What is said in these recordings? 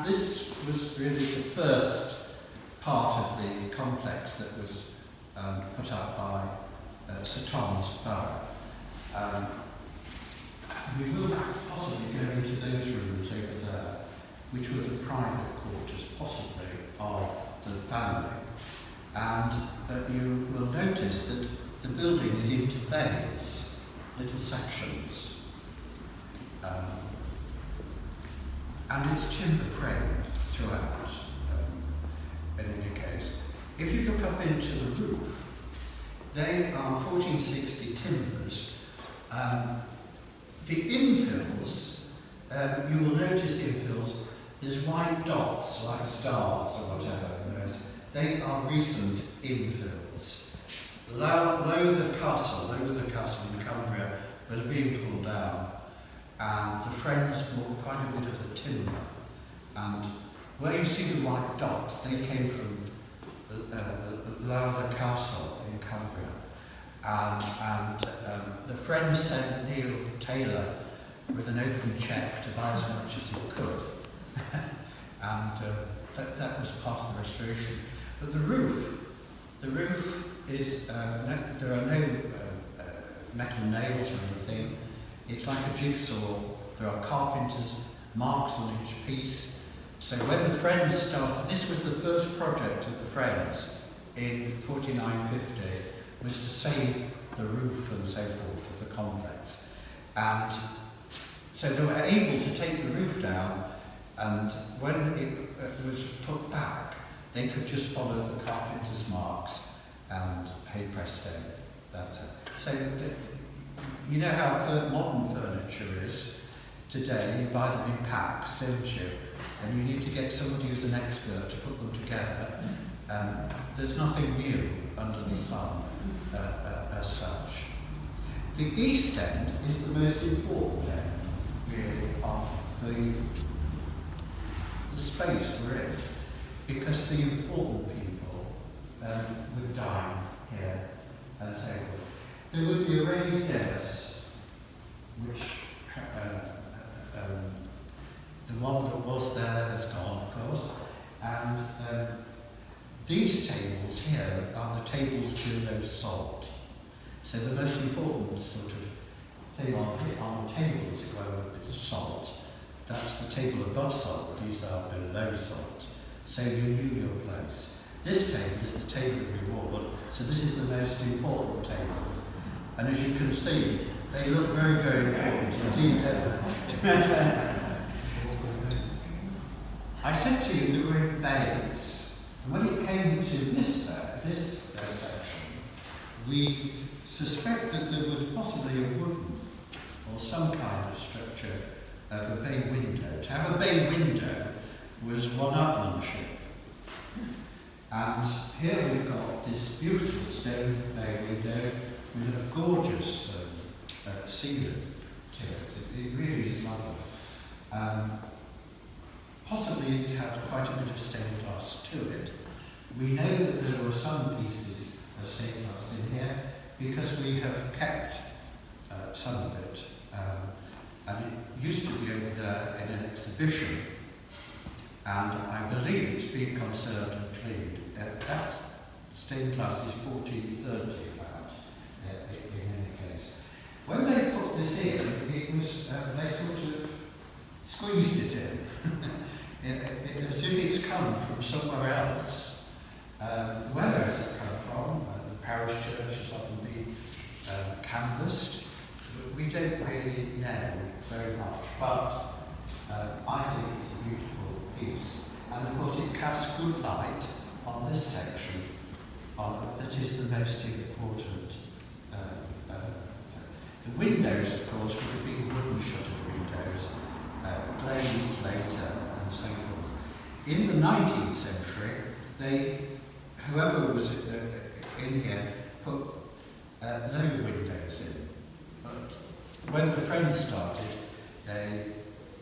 And this was really the first part of the complex that was put up by Sir Thomas Burrough. We will possibly go into those rooms over there, which were the private quarters, possibly, of the family. And you will notice that the building is into bays, little sections. And it's timber framed throughout, in any case. If you look up into the roof, they are 1460 timbers. The infills, you will notice the infills, there's white dots like stars or whatever. They are recent infills. Lowther Castle in Cumbria was being pulled down, and the Friends bought quite a bit of the timber. And where you see the white dots, they came from Lowther Castle in Cumbria. And the Friends sent Neil Taylor with an open cheque to buy as much as he could. And that was part of the restoration. But the roof is, there are no metal nails or anything. It's like a jigsaw. There are carpenters' marks on each piece. So when the Friends started, this was the first project of the Friends in 4950, was to save the roof and so forth of the complex. And so they were able to take the roof down, and when it was put back, they could just follow the carpenter's marks, and hey presto, that's it. So you know how modern furniture is today. You buy them in packs, don't you? And you need to get somebody who's an expert to put them together. There's nothing new under the sun as such. The East End is the most important end, really, of the space we're in, because the important people would dine here and so forth. There would be a raised dais, which the one that was there has gone, of course, and these tables here are the tables below salt. So the most important sort of thing on the table, as it were, is the salt. That's the table above salt, these are below salt. So you knew your place. This table is the table of reward, so this is the most important table. And as you can see, they look very, very important indeed, don't they? I said to you that we're in bays. And when it came to this section, we suspect that there was possibly a wooden or some kind of structure of a bay window. To have a bay window was one-upmanship. And here we've got this beautiful stone bay window with a gorgeous ceiling to it. It really is lovely. Possibly it had quite a bit of stained glass to it. We know that there were some pieces of stained glass in here because we have kept some of it. And it used to be over there in an exhibition, and I believe it's being conserved and cleaned. That stained glass is 1430 about, in any case. When they put this in, it was, they sort of squeezed it in. As if it's come from somewhere else. Where has it come from? The parish church has often been canvassed. We don't really know very much, but I think it's a beautiful piece. And of course it casts good light on this section that is the most important. The windows, of course, would have been wooden shutter windows, glazed later, and so forth. In the 19th century, whoever was in here put no windows in. But when the Friends started, they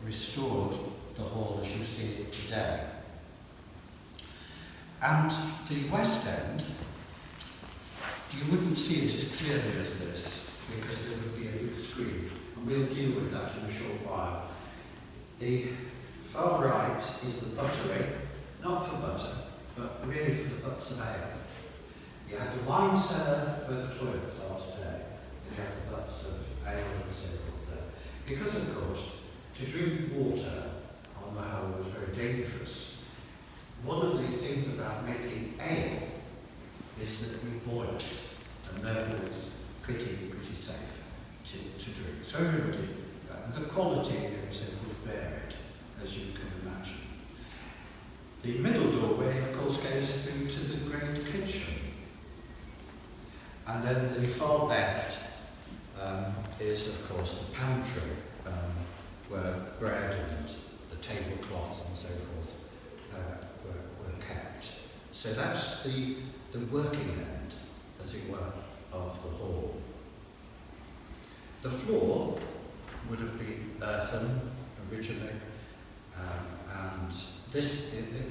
restored the hall as you see it today. And the West End, you wouldn't see it as clearly as this, because there would be a big screen, and we'll deal with that in a short while. The far right is the buttery, not for butter, but really for the butts of ale. You have the wine cellar where the toilets are today. You have the butts of ale and so forth there. Because, of course, to drink water on the whole was very dangerous. One of the things about making ale is that we boil it, and therefore it's pretty safe to drink. So everybody, and the quality and so forth varied, as you can imagine. The middle doorway, of course, goes through to the great kitchen. And then the far left is, of course, the pantry, where bread and the tablecloths and so forth were kept. So that's the working end, as it were, of the hall. The floor would have been earthen originally, and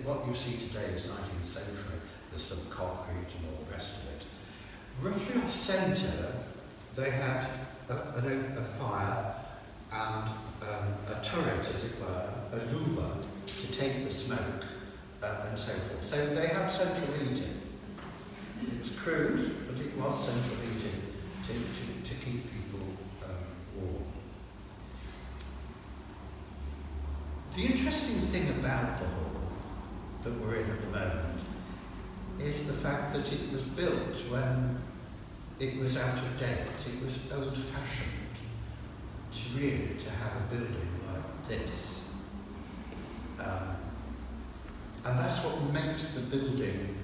what you see today is 19th century. There's some concrete and all the rest of it. Roughly off centre, they had a fire and a turret, as it were, a louver to take the smoke and so forth. So they had central heating. It was crude, but it was central heating to keep people warm. The interesting thing about the hall that we're in at the moment is the fact that it was built when it was out of date. It was old-fashioned to have a building like this. And that's what makes the building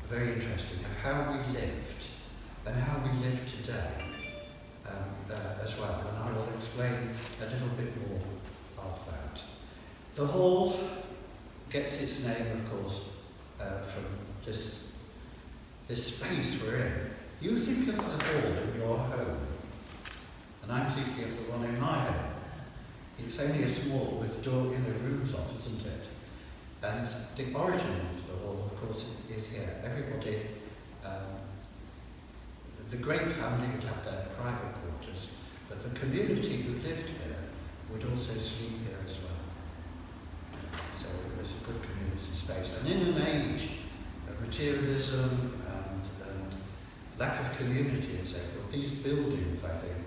very interesting, of how we lived and how we live today as well. And I will explain a little bit more of that. The hall gets its name, of course, from this space we're in. You think of the hall in your home, and I'm thinking of the one in my home. It's only a small with door in the rooms off, isn't it? And the origin of the hall, of course, is here. Everybody, the great family would have their private quarters, but the community who lived here would also sleep here as well. So it was a good community space. And in an age of materialism and lack of community and so forth, these buildings, I think,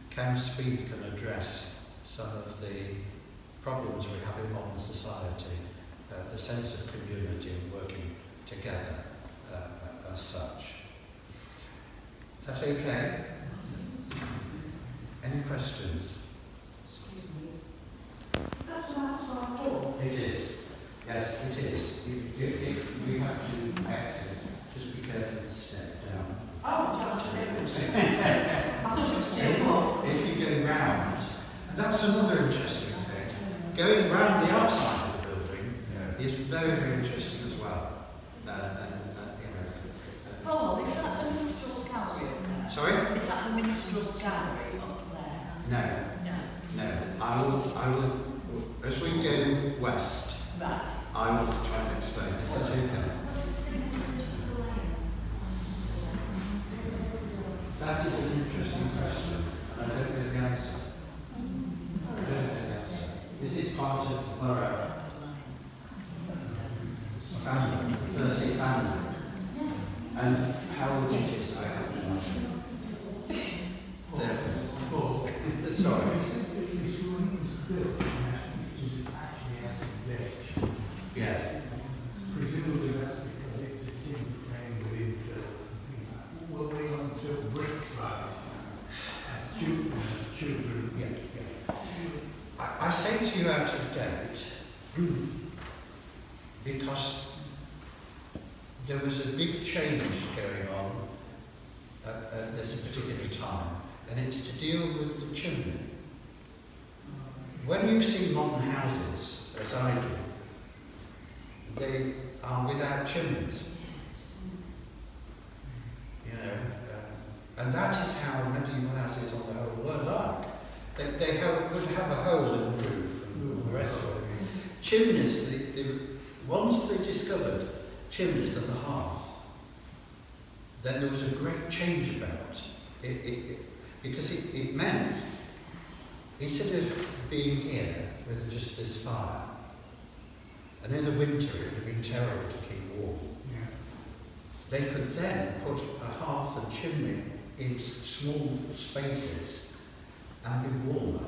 can speak and address some of the problems we have in modern society, the sense of community and working together as such. Is that okay? Any questions? Excuse me. Is that an outside door? It is. Yes, it is. If we have to exit, just be careful to step down. Oh, don't If you go round, and that's another interesting thing. Going round the outside of the building is very, very interesting as well. Paul, is that the minstrel's gallery up there? Sorry? Is that the minstrel's gallery up there? No. I will. As we go west, Right. I will try and explain. Is that okay? That is an interesting question, and I don't know the answer. Is it part of the borough? Family, Percy family. And how old it is, I have no idea. There. Sorry. Yeah. Presumably that's because it's a tin frame with infill. Will they on to bricks like as children? Yeah. I say to you out of date because there was a big change going on at this particular time, and it's to deal with the chimney. When you see modern houses, as I do, they are without chimneys. And that is how medieval houses on the whole were like. They would have a hole in the roof and the rest of it. Chimneys, once they discovered chimneys at the hearth, then there was a great change about it because it meant, instead of being here with just this fire, and in the winter it would have been terrible to keep warm. Yeah. They could then put a hearth and chimney in small spaces and be warmer.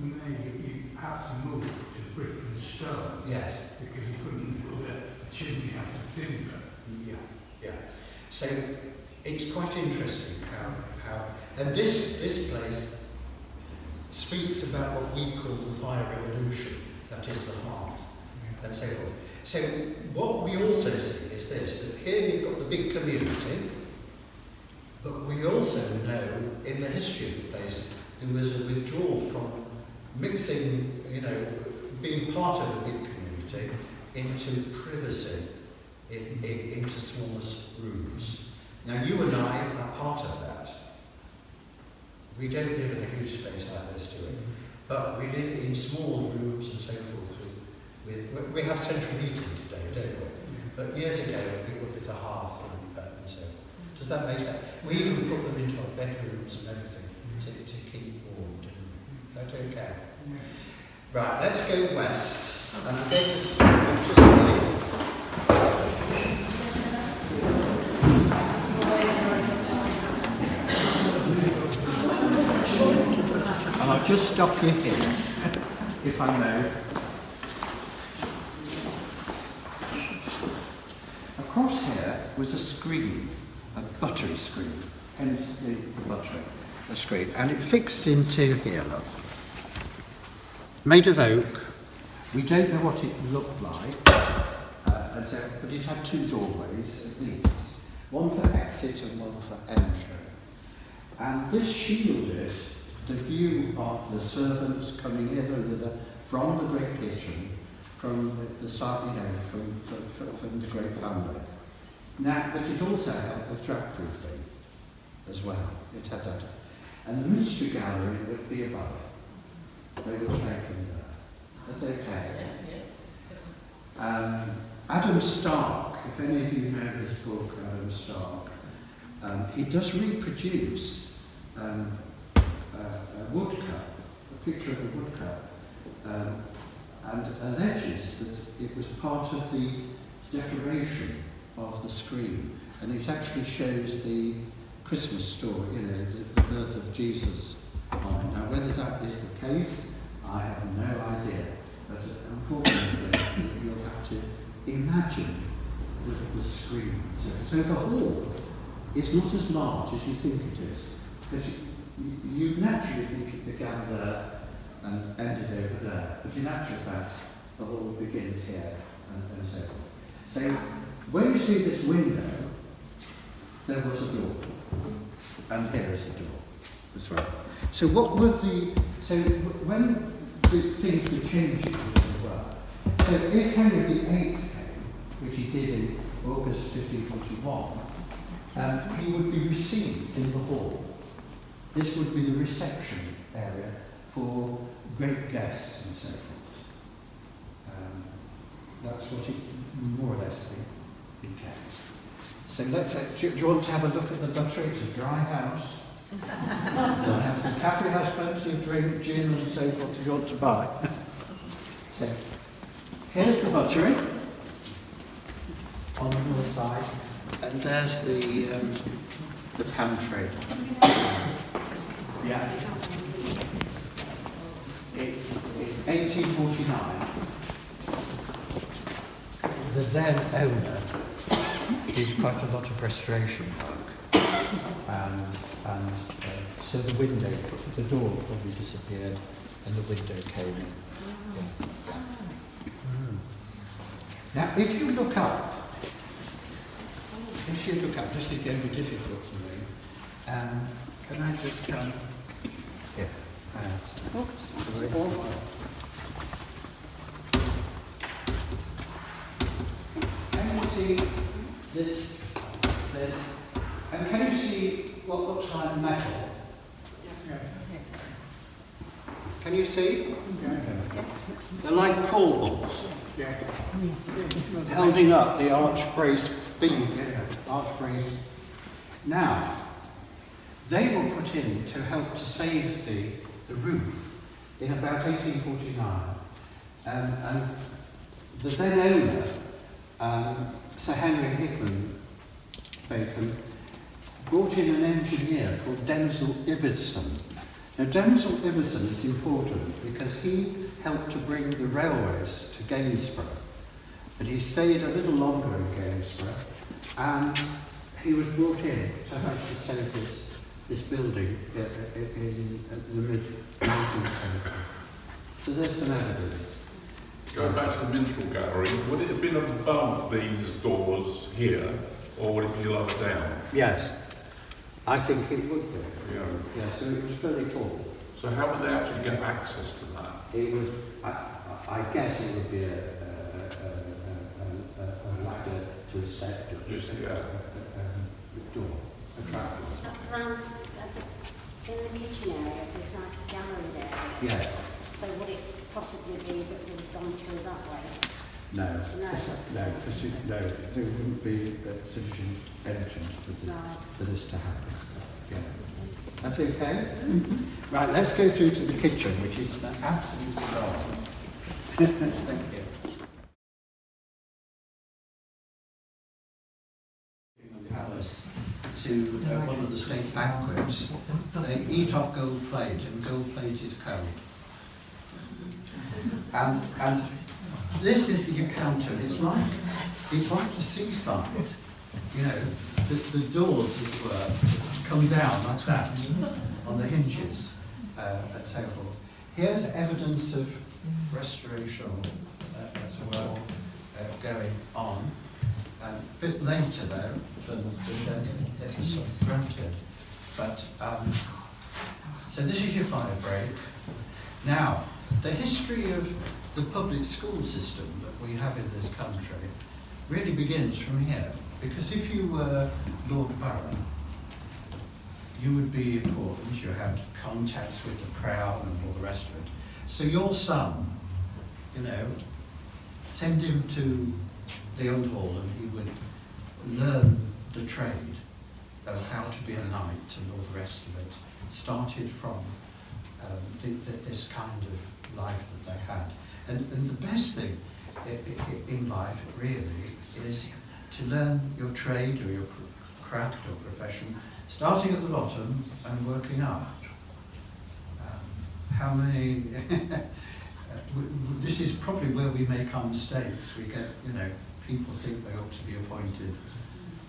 And then you had to move to brick and stone. Yes. Because you couldn't put a chimney out of timber. Yeah, yeah. So it's quite interesting how and this place speaks about what we call the fire revolution, that is the hearth, and so forth. So what we also see is this, that here you've got the big community, but we also know in the history of the place there was a withdrawal from mixing, being part of a big community into privacy, into smaller rooms. Now you and I are part of that. We don't live in a huge space like this, do we? But we live in small rooms and so forth. We have central heating today, don't we? But years ago it would be the hearth and so forth. Does that make sense? We even put them into our bedrooms and everything to keep warm, didn't we? That's okay. Right, let's go west. And I'm going to just and I'll just stop you here, if I may. Across here was a screen, a buttery screen, hence the buttery, a screen, and it fixed into here, look. Made of oak. We don't know what it looked like, but it had two doorways at least, one for exit and one for entry. And this shielded the view of the servants coming hither and thither from the great kitchen, from the side, from the great family. Now, but it also had with draft proofing as well. It had that. And the ministry gallery would be above. They would play from there. That's okay. Adam Stark, if any of you know his book, Adam Stark, he does reproduce a woodcut, a picture of a woodcut, and alleges that it was part of the decoration of the screen, and it actually shows the Christmas story, the birth of Jesus on it. Now, whether that is the case, I have no idea, but unfortunately, you'll have to imagine the screen. So the hall is not as large as you think it is, because you naturally think it began there and ended over there, but in actual fact, the hall begins here and so forth. So when you see this window, there was a door, and here is the door as well. So when the things were changing as it were, so if Henry VIII came, which he did in August 1541, he would be received in the hall. This would be the reception area for great guests and so forth. That's what it more or less became. So do you want to have a look at the buttery? It's a dry house. The cafe has plenty of drink, gin and so forth if you want to buy. So here's the buttery on the north side, and there's the pantry. Yeah. It's 1849. The then owner did quite a lot of restoration work, and so the door probably disappeared, and the window came in. Yeah. Now, if you look up, this is going to be difficult for me. Can I just come? Yeah. Can you see this? And can you see what looks like metal? Yes. Can you see? Yeah. They're like crawl balls, Yes. holding up the arch brace beam. Arch brace. Now, they were put in to help to save the roof in about 1849. And the then owner, Sir Henry Hickman Bacon, brought in an engineer called Denzil Ibbotson. Now Denzil Ibbotson is important because he helped to bring the railways to Gainsborough, but he stayed a little longer in Gainsborough, and he was brought in to help to save this building in the mid-19th century. So there's some evidence. Going back to the minstrel gallery, would it have been above these doors here, or would it be lower down? Yes, I think it would be. Yeah. Yeah, so it was fairly tall. So how would they actually get access to that? It would, I guess it would be a ladder to a step door. Door, a trap door. Is that around in the kitchen area? There's like a gallery there. Yeah. So would it possibly be that we've gone through that way? No. No. No, because there wouldn't be sufficient entrance for this to happen. Yeah. That's okay? Mm-hmm. Right, let's go through to the kitchen, which is an absolute star. Thank you. Palace to one of the state banquets. They eat off gold plate, and gold plate is cold. And this is the encounter. It's like the seaside. You know, the doors, as it were, come down like that on the hinges and so forth. Here's evidence of restoration as well going on. A bit later though than it was granted. But so this is your fire break. Now, the history of the public school system that we have in this country really begins from here. Because if you were Lord Borough, you would be important. You had contacts with the Crown and all the rest of it. So your son, you know, send him to the Old Hall and he would learn the trade of how to be a knight and all the rest of it. Started from this kind of life that they had. And the best thing in life really is to learn your trade or your craft or profession, starting at the bottom and working up. How many, this is probably where we make our mistakes. We get, you know, people think they ought to be appointed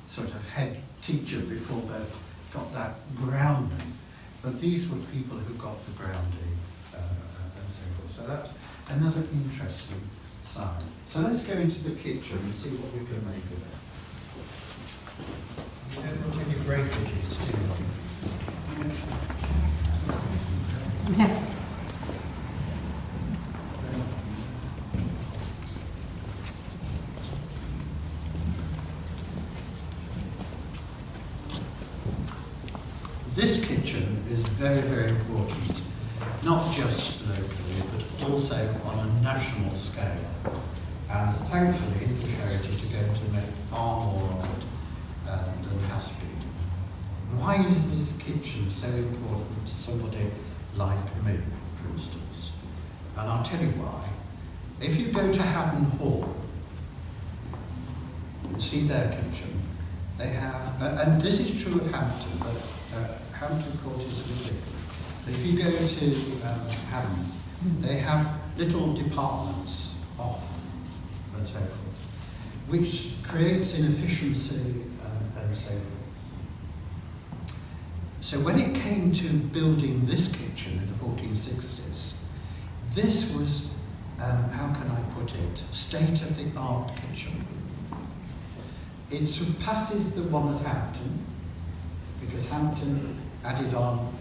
sort of head teacher before they've got that grounding. But these were people who got the grounding and so forth. So that's another interesting side. So let's go into the kitchen and see what we can make of it. You don't want any breakages, do you? Yeah. This kitchen is very, very important, not just locally, but also on a national scale. And thankfully, English Heritage are going to make far more of it than has been. Why is this kitchen so important to somebody like me, for instance? And I'll tell you why. If you go to Haddon Hall and see their kitchen, they have, and this is true of Hampton, but Hampton Court is a bit different. But if you go to Haddon, they have little departments off and so forth, which creates inefficiency and so forth. So when it came to building this kitchen in the 1460s, this was, how can I put it, state-of-the-art kitchen. It surpasses the one at Hampton, because Hampton added on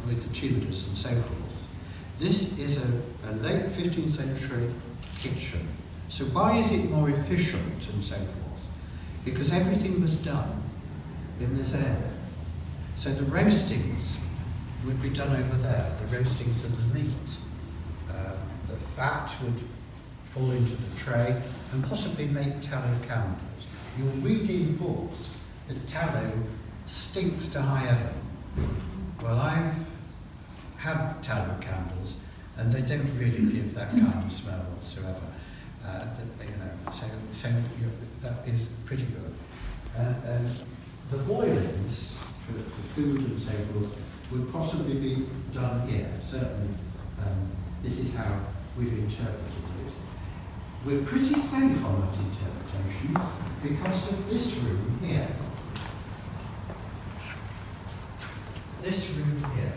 with the Tudors and so forth. This is a late 15th century kitchen. So why is it more efficient and so forth? Because everything was done in this area. So the roastings would be done over there, the roastings of the meat. The fat would fall into the tray and possibly make tallow candles. You'll read in books that tallow stinks to high heaven. Well, I've had tallow candles and they don't really give that kind of smell whatsoever. That is pretty good. The boilings for food and so forth would possibly be done here. Certainly, this is how we've interpreted it. We're pretty safe on that interpretation because of this room here. This room here.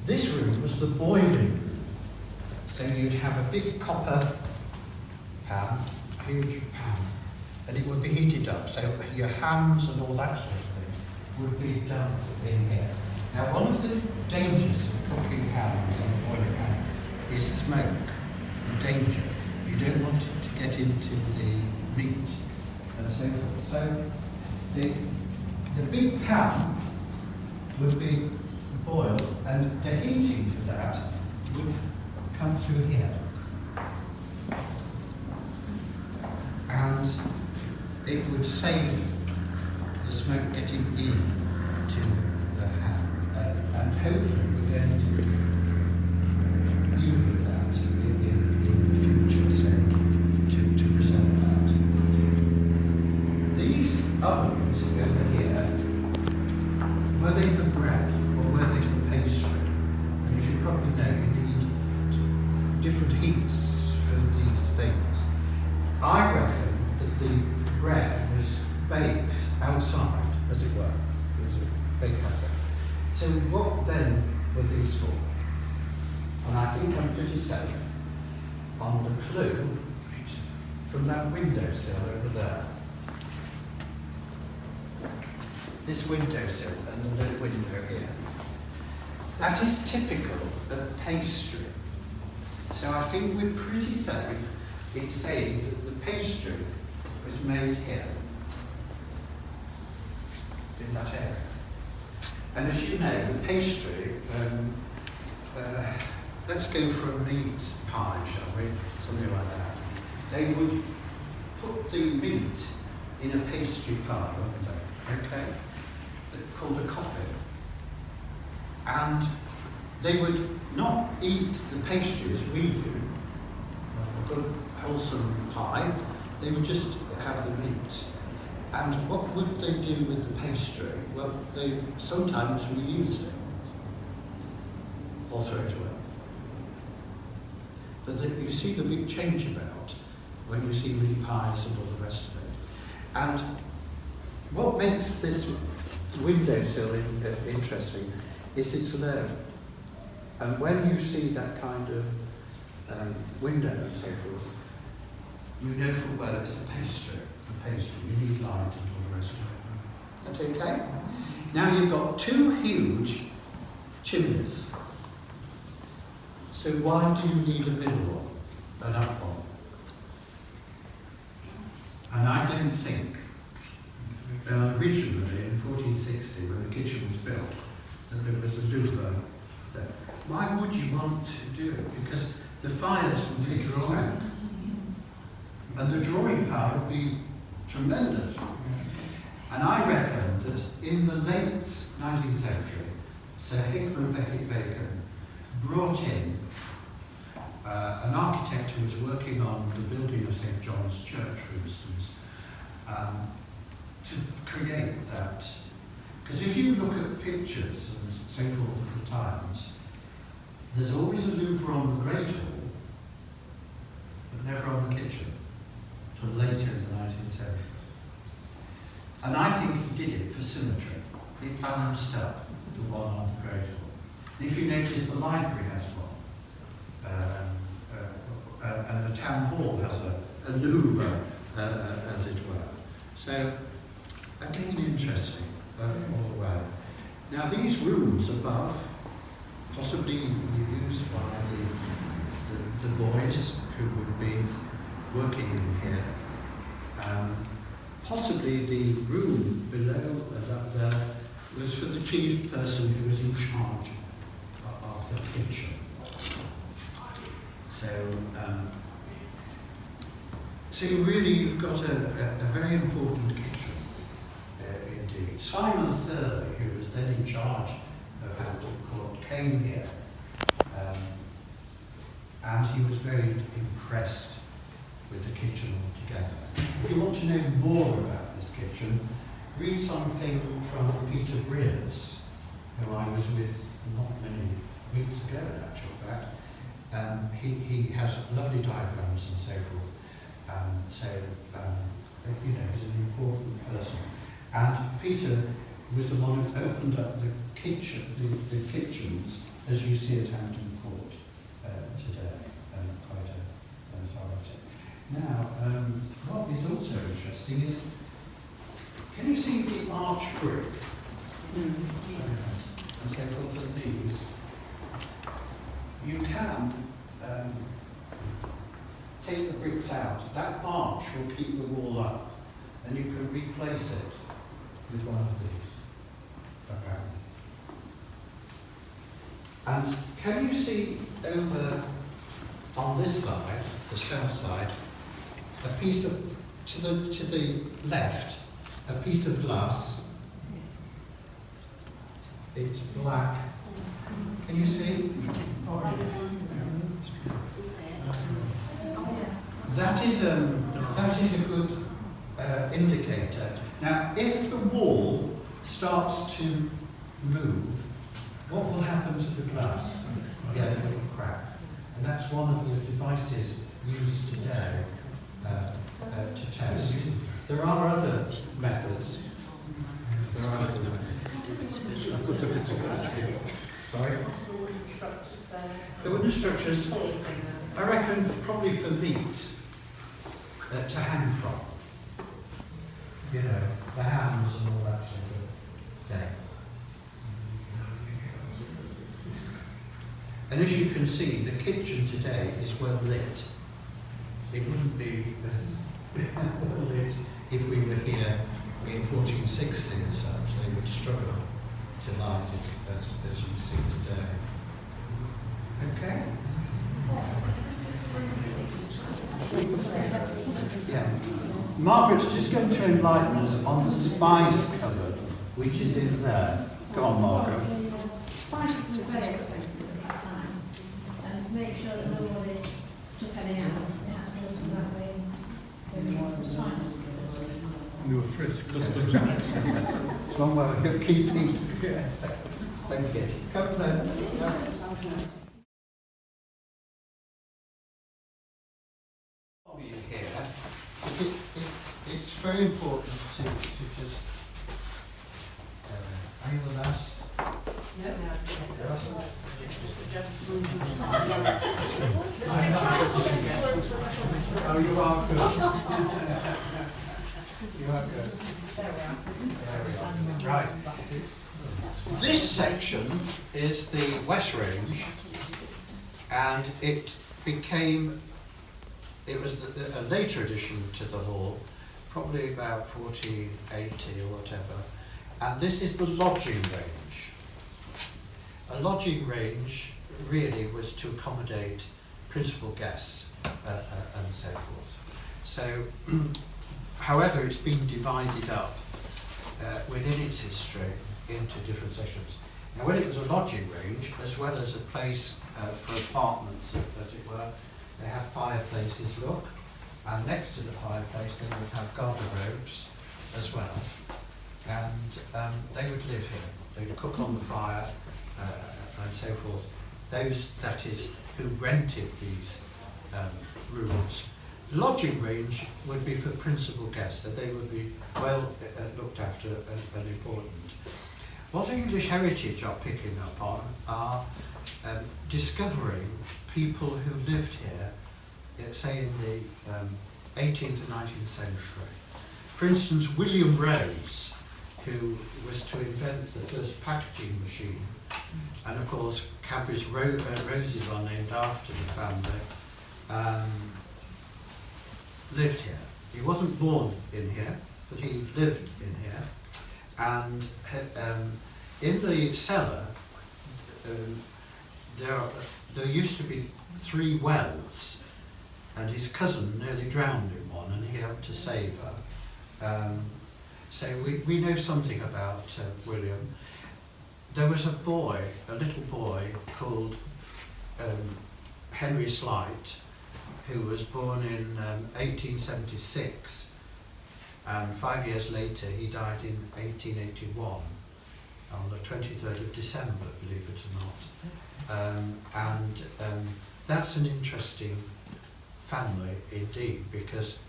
This room was the boiling room. So you'd have a big copper pan, a huge pan, and it would be heated up. So your hams and all that sort of thing would be done in here. Now, one of the dangers of cooking hams and boiling ham is smoke. The danger. You don't want it to get into the meat and so forth. So the big pan would be boiled, and the heating for that would come through here. And it would save the smoke getting into the ham. And hopefully we're going to deal with that in the future, so to present that. These ovens over here, were they for bread or were they for pastry? And you should probably know you need different heats for these things. I reckon that the bread was baked outside, as it were. It was a bake oven. So what then were these for? And I think I'm pretty safe on the clue from that windowsill over there. This windowsill and the little window here. That is typical of pastry. So I think we're pretty safe in saying that the pastry was made here, in that area. And as you know, the pastry, let's go for a meat pie, shall we? Something like that. They would put the meat in a pastry pie, wouldn't they? Okay? Called a coffin. And they would not eat the pastry as we do, a good wholesome pie. They would just have the meat. And what would they do with the pastry? Well, they sometimes reused it or throw it away. But you see the big change about when you see meat pies and all the rest of it. And what makes this windowsill interesting is it's low. And when you see that kind of window and so forth, you know full well it's a pastry. For pastry, you need light and all the rest of it. That okay? Now you've got two huge chimneys. So why do you need a middle one, an up one? And I don't think, originally in 1460, when the kitchen was built, that there was a louver there. Why would you want to do it? Because the fires would take drawing. And the drawing power would be tremendous. And I reckon that in the late 19th century, Sir Hickman Becket Bacon brought in an architect who was working on the building of St. John's Church, for instance, to create that. Because if you look at pictures and so forth of the times, there's always a louver on the Great Hall, but never on the kitchen, till later in the 19th century. And I think he did it for symmetry. He balanced up the one on the Great Hall. And if you notice, the library has one. And the town hall has a louver, as it were. So, again, interesting all the way. Now, these rooms above, possibly used by the boys who would be working in here. Possibly the room below and up there was for the chief person who was in charge of the kitchen. So really you've got a very important kitchen indeed. Simon Thurley, who was then in charge of Hampton Court, came here and and he was very impressed with the kitchen altogether. If you want to know more about this kitchen, read something from Peter Breers, who I was with not many weeks ago in actual fact. He has lovely diagrams and so forth. You know, he's an important person. And Peter was the one who opened up the kitchen, the kitchens as you see at Hampton Court today. Quite an authority. Now, what is also interesting is, can you see the arch brick? And so forth of these. You can take the bricks out. That arch will keep the wall up, and you can replace it with one of these, apparently. And can you see over on this side, the south side, a piece of, to the left, a piece of glass? It's black. Can you see? That is a good indicator. Now, if the wall starts to move, what will happen to the glass? Yeah, it will crack. And that's one of the devices used today to test. There are other methods. Sorry? The wooden structures, I reckon, probably for meat to hang from. You know, the hams and all that sort of thing. And as you can see, the kitchen today is well lit. It wouldn't be well lit if we were here in 1460 and such. They would struggle to light it as you see today. Okay? Yeah. Margaret's just going to enlighten us on the spice cupboard, which is in there. Go on, Margaret. Spices were very expensive at that time, and to make sure that nobody took any out, they had to put them that way. The spices. You were frisk. It's one way of keeping. Thank you. Come then. Here, it's very important to just. Are you the last? No, oh, you are good. You are good. There we are. Right. This section is the West Range, and it was a later addition to the hall, probably about 1480 or whatever, and this is the lodging range. A lodging range really was to accommodate principal guests and so forth. So, however, it's been divided up within its history into different sections. Now, when it was a lodging range, as well as a place for apartments, as it were, they have fireplaces, look, and next to the fireplace they would have garderobes as well, and they would live here. They would cook on the fire and so forth. Those, that is, who rented these rooms. Lodging range would be for principal guests, that they would be well looked after and important. What English Heritage are picking up on are discovering people who lived here, say in the 18th and 19th century. For instance, William Rose, who was to invent the first packaging machine, and of course Cadbury's roses are named after the family, lived here. He wasn't born in here, but he lived in here, and in the cellar there used to be 3 wells, and his cousin nearly drowned in one, and he helped to save her. So we know something about William. There was a little boy called Henry Slight, who was born in 1876, and 5 years later he died in 1881 on the 23rd of December, believe it or not. That's an interesting family indeed, because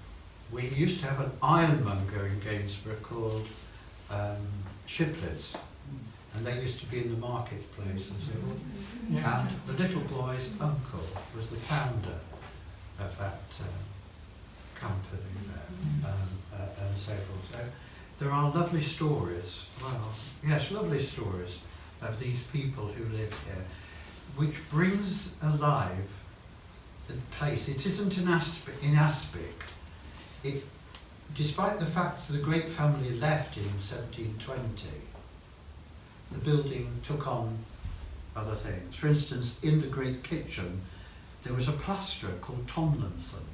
we used to have an ironmonger in Gainsborough called Shipley's, and they used to be in the marketplace and so forth. And the little boy's uncle was the founder of that company there, and so forth. So there are lovely stories, lovely stories of these people who live here, which brings alive the place. It isn't in Aspic. Despite the fact that the great family left in 1720, the building took on other things. For instance, in the great kitchen, there was a plasterer called Tomlinson,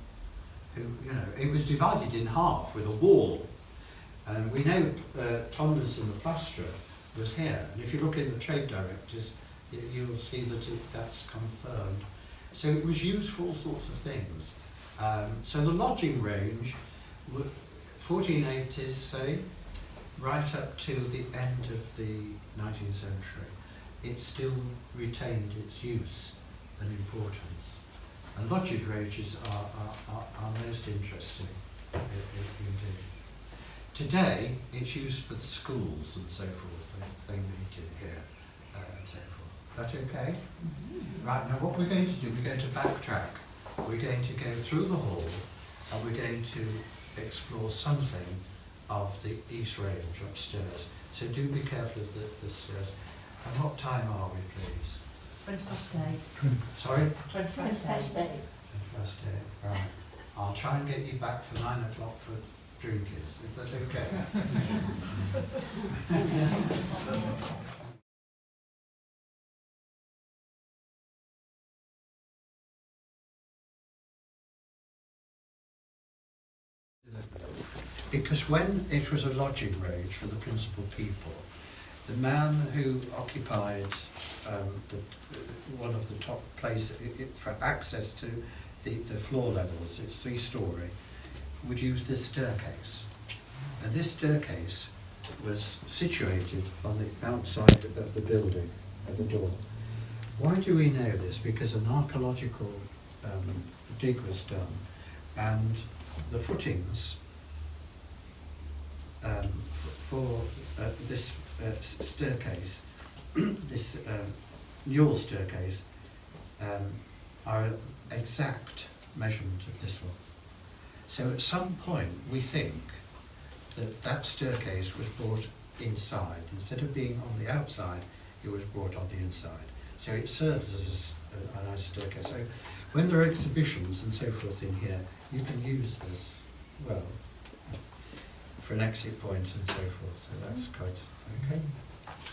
who, it was divided in half with a wall. And we know Tomlinson, the plasterer, was here. And if you look in the trade directors, you'll see that that's confirmed. So it was used for all sorts of things. So the lodging range, 1480s, say, right up to the end of the 19th century, it still retained its use and importance. And lodging ranges are most interesting indeed. Today, it's used for the schools and so forth. They meet in here and so forth. That okay? Right, now what we're going to do, we're going to backtrack. We're going to go through the hall and we're going to explore something of the East Range upstairs. So do be careful of the stairs. And what time are we, please? 21st. Sorry? 21st day. 21st day, right. I'll try and get you back for 9 o'clock for drinkers, if that's okay. Because when it was a lodging range for the principal people, the man who occupied one of the top places for access to the floor levels, it's 3-storey, would use this staircase. And this staircase was situated on the outside of the building, at the door. Why do we know this? Because an archaeological dig was done, and the footings for this staircase, this Newell staircase, are an exact measurement of this one. So at some point we think that staircase was brought inside. Instead of being on the outside, it was brought on the inside. So it serves as a nice staircase. So when there are exhibitions and so forth in here, you can use this, well, for an exit point and so forth. So that's quite okay.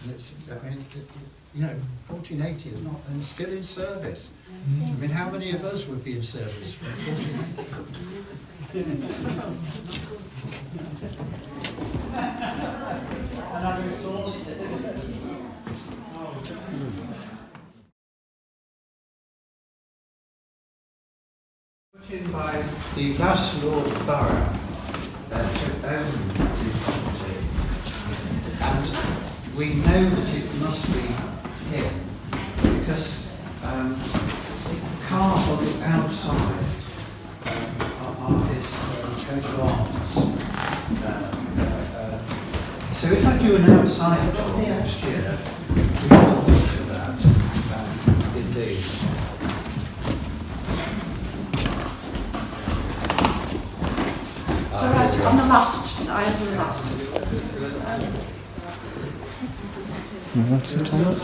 And it's, 1480 is not, and it's still in service. I mean, how many of us would be in service from 1480? And I'm exhausted. Put in by the last Lord Borough to own the property, and we know that it must be him because carved on the outside are his coat of arms. So if I do an outside tour next year, we will look at that indeed. So right, on the last, I have the last. What's the time?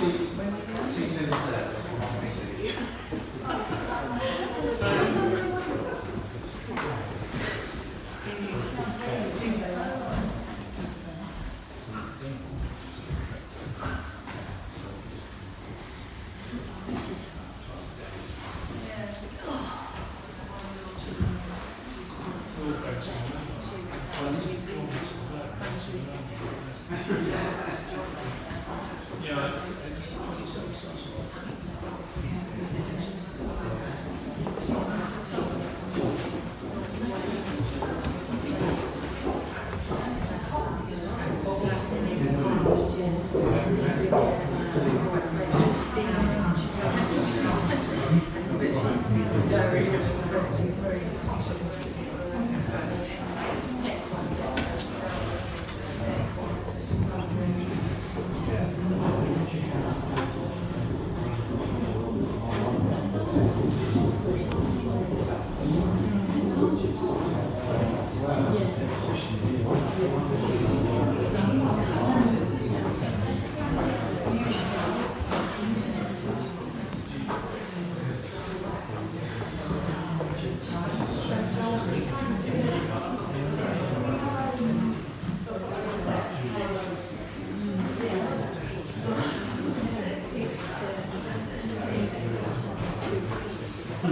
Are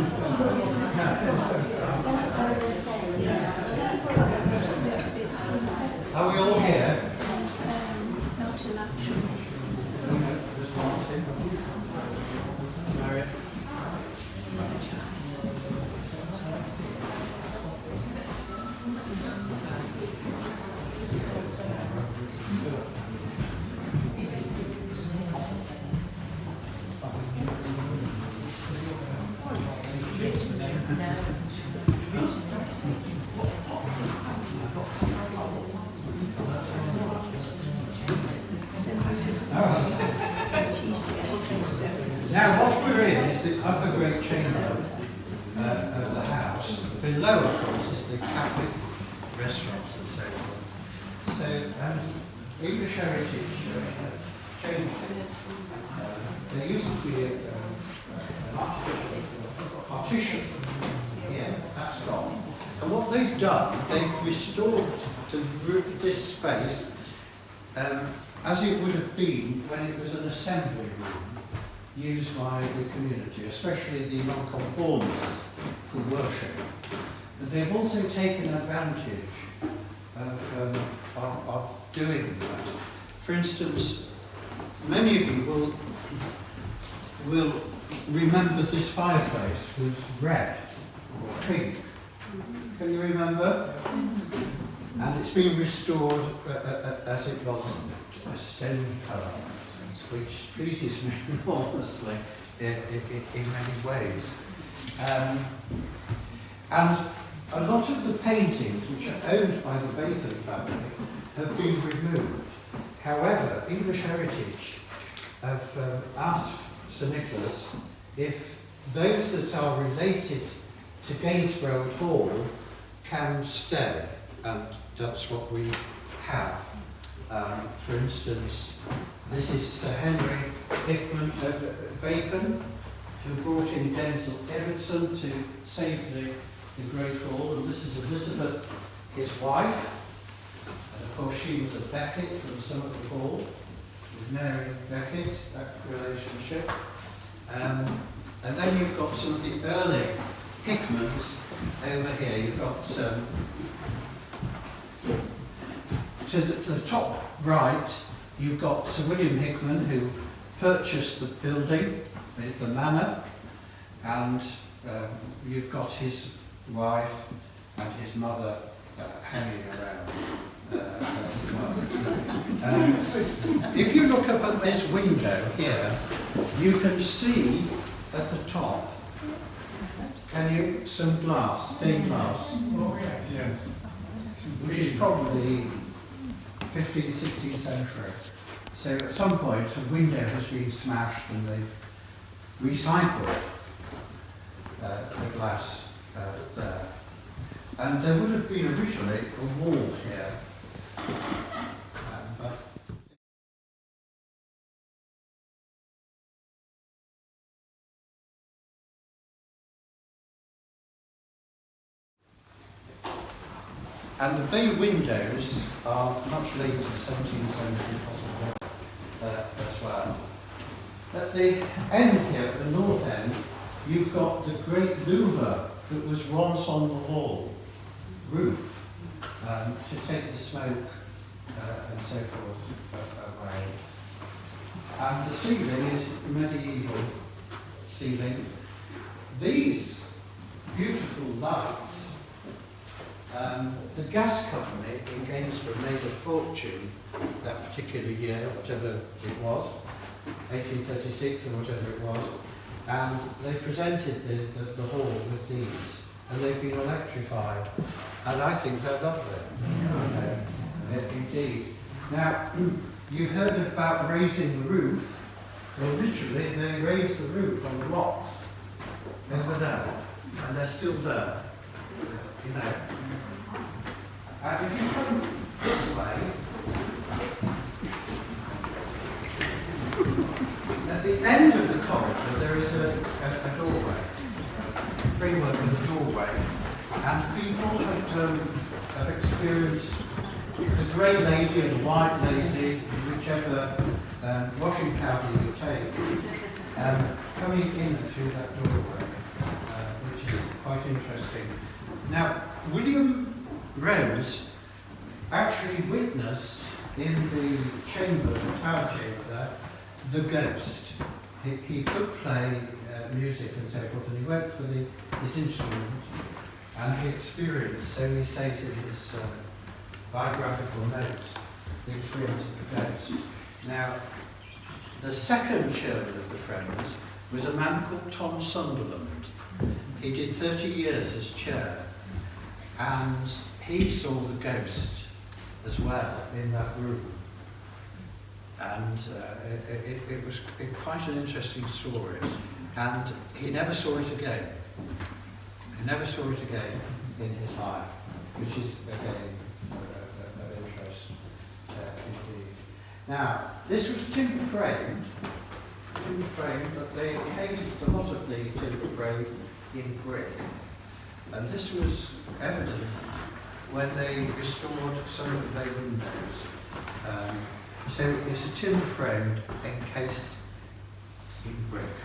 we all here? Not too much. Just Martin. Marion. Now, what we're in is the upper great chamber of the house. Below, of course, is the Catholic restaurants and so forth. So, English heritage changed it. There used to be an artificial partition here, that's gone. And what they've done, they've restored this space as it would have been when it was an assembly room used by the community, especially the non-conformists for worship. But they've also taken advantage of doing that. For instance, many of you will remember this fireplace was red or pink. Can you remember? And it's been restored as it was, a stone colour, which pleases me enormously in many ways. And a lot of the paintings, which are owned by the Bacon family, have been removed. However, English Heritage have asked Sir Nicholas if those that are related to Gainsborough Old Hall can stay, and that's what we have. For instance, this is Sir Henry Bacon, who brought in Denzel Everton to save the Great Hall, and this is Elizabeth, his wife. And of course, she was a Becket from Somerset Hall, with Mary Becket, that relationship. And then you've got some of the early Hickmans over here. You've got to the top right, you've got Sir William Hickman, who purchased the building, the manor, and you've got his wife and his mother hanging around as well. If you look up at this window here, you can see at the top, can you, some glass, stained glass, which is probably 15th, 16th century. So at some point a window has been smashed and they've recycled the glass there. And there would have been originally a wall here. But and the bay windows are much later, 17th century possibly, as well. At the end here, at the north end, you've got the great louver that was once on the wall roof to take the smoke and so forth away. And the ceiling is medieval ceiling. These beautiful lights, the gas company in Gainsborough made a fortune that particular year, whatever it was, 1836 or whatever it was, and they presented the hall with these, and they've been electrified, and I think they're lovely. Indeed. Now, you've heard about raising the roof. Well, literally, they raised the roof on the rocks over there, and they're still there. You know. And if you come this way, at the end of the corridor there is a doorway, framework of a doorway, and people have experienced the grey lady and the white lady, whichever washing powder you take, coming in through that doorway. interesting. Now, William Rose actually witnessed in the chamber, the tower chamber, the ghost. He could play music and so forth, and he went for his instrument, and he experienced, so he says in his biographical notes, the experience of the ghost. Now, the second chairman of the Friends was a man called Tom Sunderland. He did 30 years as chair, and he saw the ghost as well in that room. And it was quite an interesting story. And he never saw it again. He never saw it again in his life, which is, again, of interest indeed. Now, this was timber framed, but they encased a lot of the timber frame in brick. And this was evident when they restored some of the bay windows. So it's a timber framed encased in brick.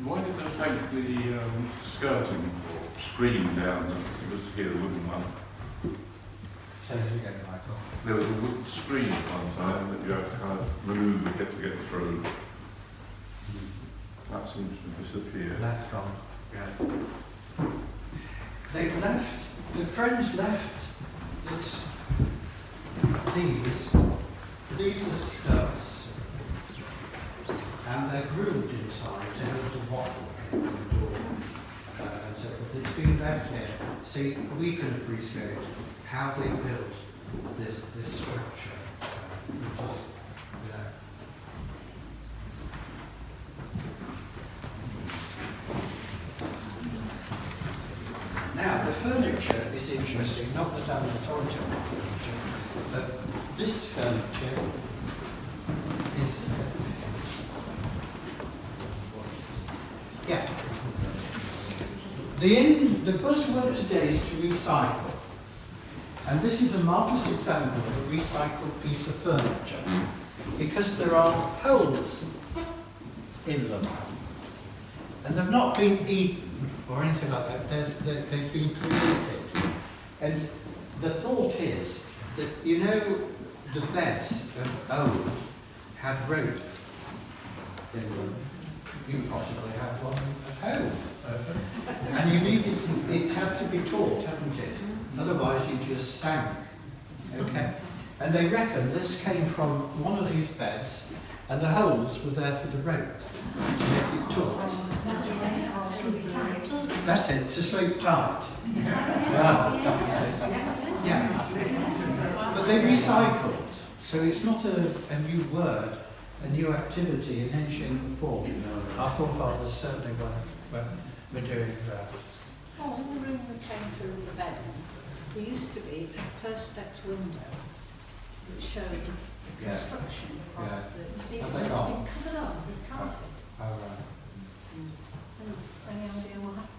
Why did they take the skirting or screen down just to hear the wooden one? Say it again, Michael. There was a wooden screen at one time that you had to kind of remove to get through. That seems to have disappeared. That's gone. Yeah. They've left. The Friends left this. These are skirts, and they're grooved inside to have the wattle in the door, and so forth. It's been left here, so we can appreciate how they built this structure, which is, Now, the furniture is interesting, not the damnatory furniture, but this furniture is... Yeah. The buzzword today is to recycle. And this is a marvellous example of a recycled piece of furniture, because there are holes in them. And they've not been eaten or anything like that. They've been created. And the thought is that, you know, the beds of old had rope in them. You possibly had one at home. And you needed, it had to be taut, hadn't it? Otherwise you just sank. Okay? And they reckon this came from one of these beds, and the holes were there for the rope to make it taut. That's it, to sleep tight. Yeah. But they recycled, so it's not a new word, a new activity in ancient form. Our forefathers certainly were doing that. Oh, in the room that came through the bed, there used to be a perspex window that showed the construction of the ceiling. Have they It's gone? been covered up, it's carpet. Oh, right. Any idea what happened?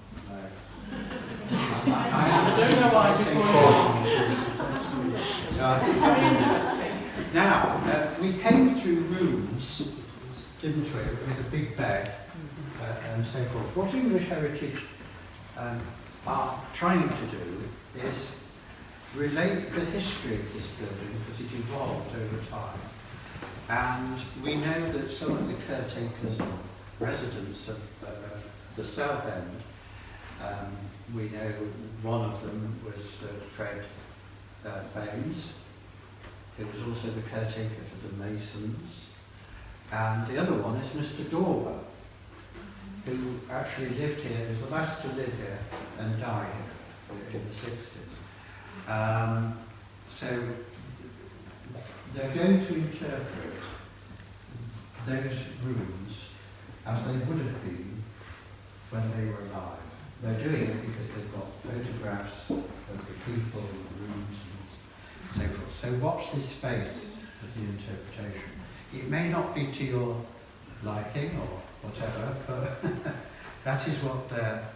I don't know why it's very interesting. Now, we came through rooms, didn't we, with a big bed and so forth. What English Heritage are trying to do is relate the history of this building, because it evolved over time. And we know that some of the caretakers and residents of the South End, we know one of them was Fred Baines, who was also the caretaker for the Masons, and the other one is Mr. Dorber, who actually lived here, he was the last to live here and die here in the 60s. So they're going to interpret those rooms as they would have been when they were alive. They're doing it because they've got photographs of the people, the rooms, and so forth. So watch this space of the interpretation. It may not be to your liking or whatever, but that is what they're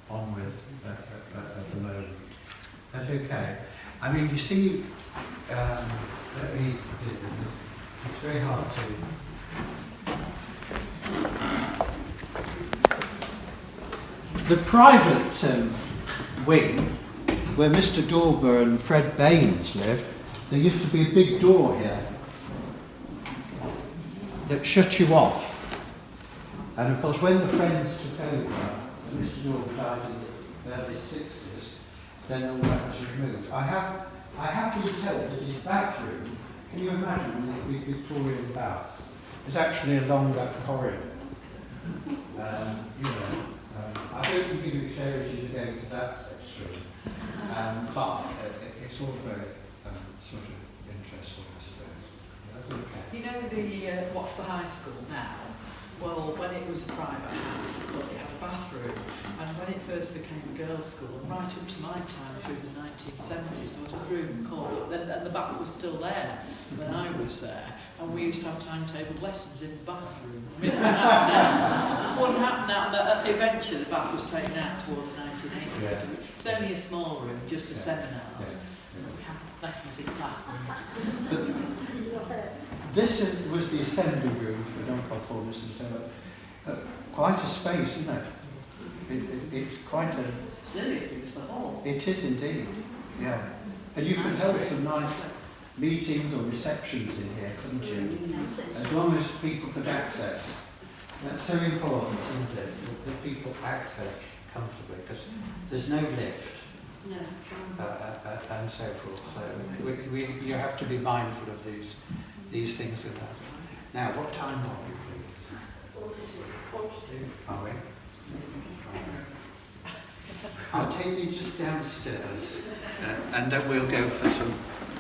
on with at the moment. That's okay. I mean, you see, it's very hard to... The private wing, where Mr. Dorber and Fred Baines lived, there used to be a big door here that shut you off. And of course, when the Friends took over, and Mr. Dorber died in the early 60s, then all that was removed. I have been told that his bathroom, can you imagine the big Victorian bath? It's actually along that corridor. I don't think English heritage are going to that extreme, but it's all very sort of interesting, I suppose. You know what's the high school now? Well, when it was a private house, of course, it had a bathroom, and when it first became a girls' school, and right up to my time through the 1970s, there was a room called, and the bath was still there when I was there, and we used to have timetabled lessons in the bathroom. I mean, it wouldn't happen now. Eventually, the bath was taken out towards 1980. Yeah. It's only a small room, just for seminars. We had lessons in the bathroom. This was the assembly room for non-conformists and so on. Quite a space, isn't it? It's quite a... It's the hall. It is indeed, yeah. And you could hold some nice meetings or receptions in here, couldn't you? As long as people could access. That's so important, isn't it? That people access comfortably, because there's no lift. No. And so forth. So you have to be mindful of these things with that. Now, what time are we, please? Are we? I'll take you just downstairs, and then we'll go for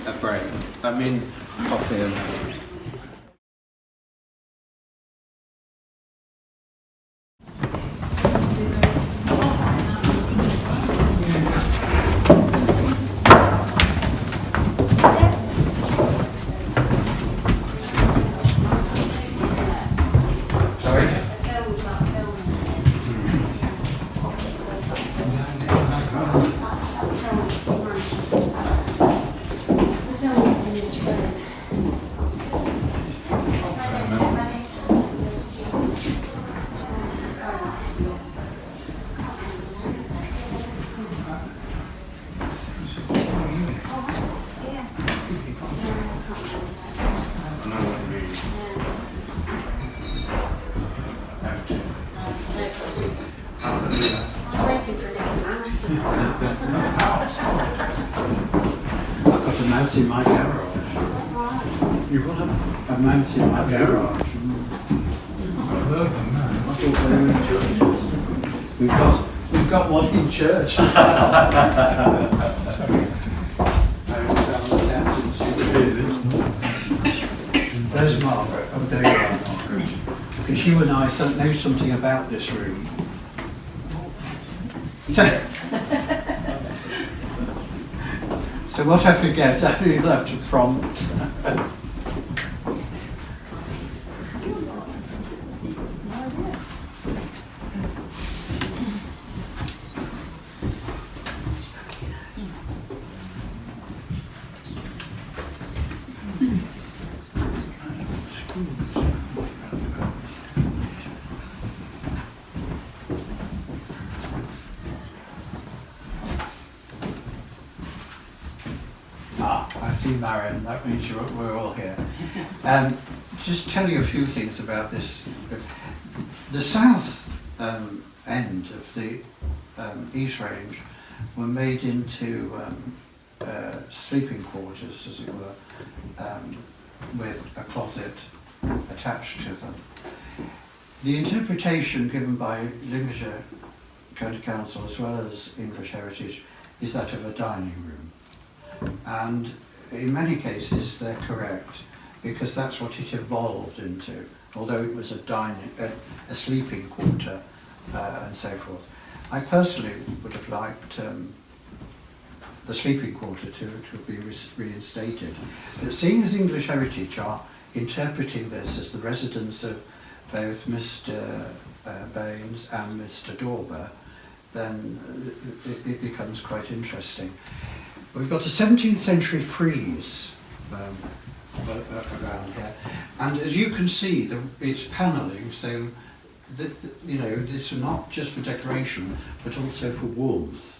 a break. I mean, coffee and... In my garage. You've got a mouse in my garage. We've got one in church. There's Margaret. Oh, there you are, Margaret. Because you and I know something about this room. So what I forget, you'll have to prompt. I see Marion, that means we're all here. Just tell you a few things about this. The south end of the East Range were made into sleeping quarters, as it were, with a closet attached to them. The interpretation given by Lincolnshire County Council as well as English Heritage is that of a dining room. And in many cases they're correct, because that's what it evolved into, although it was a sleeping quarter and so forth. I personally would have liked the sleeping quarter to be reinstated. But seeing as English Heritage are interpreting this as the residence of both Mr. Baines and Mr. Dorber, then it becomes quite interesting. We've got a 17th century frieze around here, and as you can see, it's panelling, so you know, it's not just for decoration, but also for warmth.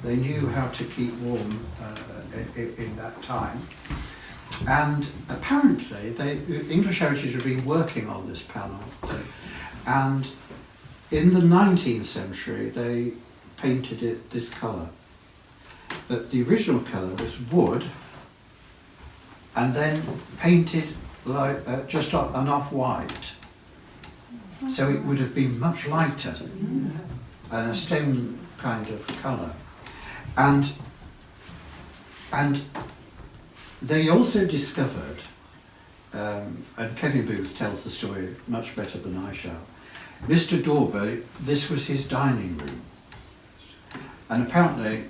They knew how to keep warm in that time. And apparently, English Heritage have been working on this panel. And in the 19th century, they painted it this colour. But the original colour was wood, and then painted like just an off-white. So it would have been much lighter, and a stone kind of colour. And they also discovered, and Kevin Booth tells the story much better than I shall, Mr. Dorber, this was his dining room. And apparently,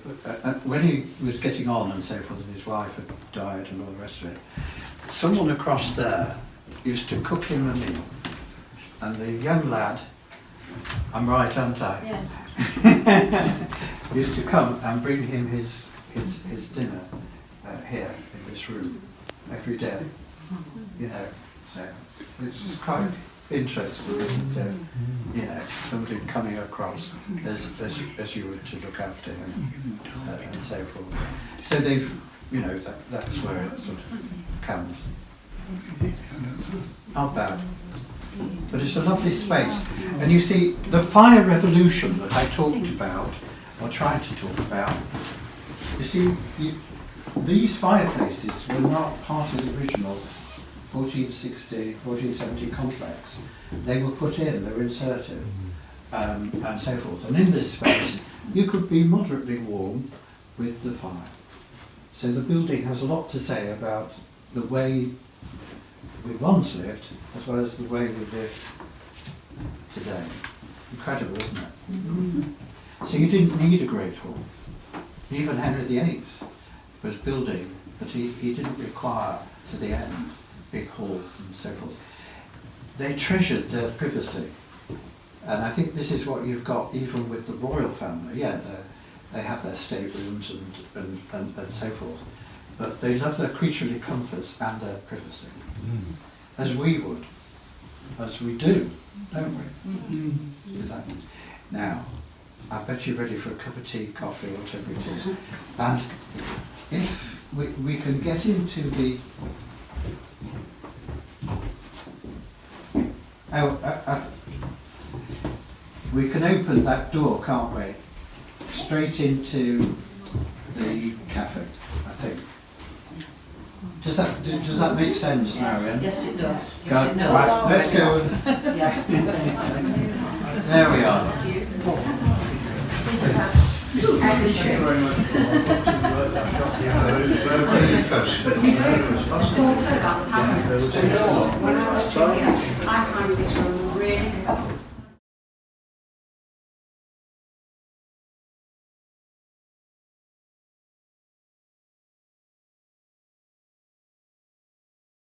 when he was getting on and so forth, and his wife had died and all the rest of it, someone across there used to cook him a meal. And the young lad, I'm right, aren't I? Yeah. Used to come and bring him his dinner here in this room every day. You know, so it's quite interesting, isn't it? You know, somebody coming across as you were to look after him and so forth. So they've, you know, that's where it sort of comes. Not bad. But it's a lovely space. And you see, the fire revolution that I talked about, or tried to talk about, you see, these fireplaces were not part of the original 1460, 1470 complex. They were put in, they were inserted, and so forth. And in this space, you could be moderately warm with the fire. So the building has a lot to say about the way we once lived, as well as the way we live today. Incredible, isn't it? Mm-hmm. So you didn't need a Great Hall. Even Henry VIII was building, but he didn't require to the end big halls and so forth. They treasured their privacy. And I think this is what you've got even with the royal family. Yeah, they have their staterooms and so forth. But they love their creaturely comforts and their privacy. As we would. As we do, don't we? Now, I bet you're ready for a cup of tea, coffee, whatever it is. And if we can get into the... we can open that door, can't we? Straight into the cafe, I think. Does that make sense, Marion? Yes, it does. Go, right, let's go. There we are. I find this room